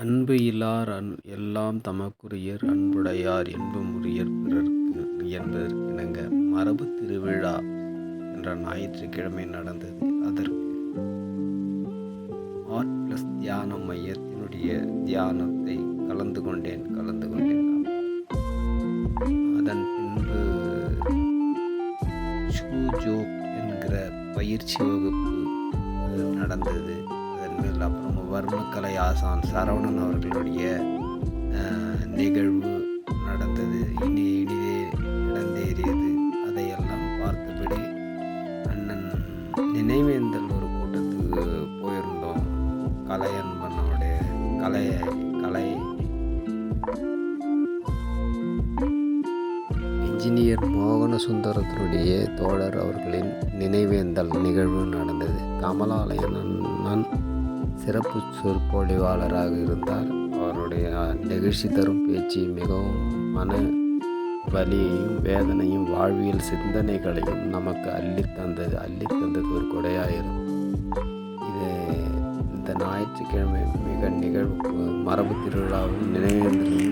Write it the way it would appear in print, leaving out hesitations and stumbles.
அன்பு இலார் எல்லாம் தமக்குரியர் அன்புடையார் என்புமுரியர் பிறர்க்கு என்பதற்கிணங்க மரபு திருவிழா என்ற ஞாயிற்றுக்கிழமை நடந்தது. அதற்கு ஆர்ட்+ தியான மையத்தினுடைய தியானத்தை கலந்து கொண்டேன். அதன் பின்பு ஷூஜோக் என்கிற பயிற்சி வகுப்பு நடந்தது. அதன் மேல் அப்புறம் வர்மக்கலை ஆசான் சரவணன் அவர்களுடைய நிகழ்வு நடந்தது. இனிதே நடந்தேறியது. அதையெல்லாம் பார்த்தபடி அண்ணன் நினைவேந்தல் ஒரு கூட்டத்துக்கு போயிருந்தோம். கலையன்பனுடைய கலை இன்ஜினியர் மோகன சுந்தரத்தினுடைய தோழர் அவர்களின் நினைவேந்தல் நிகழ்வு நடந்தது. கமலாலயன் அண்ணன் சிறப்பு சொற்பொழிவாளராக இருந்தார். அவருடைய நெகிழ்ச்சி தரும் பேச்சு மிகவும் மன வலியையும் வேதனையும் வாழ்வியல் சிந்தனைகளையும் நமக்கு அள்ளித்தந்தது ஒரு கொடையாயிரும். இந்த ஞாயிற்றுக்கிழமை மிக நிகழ்வு மரபு திருவிழாவும் நினைவேந்தலும்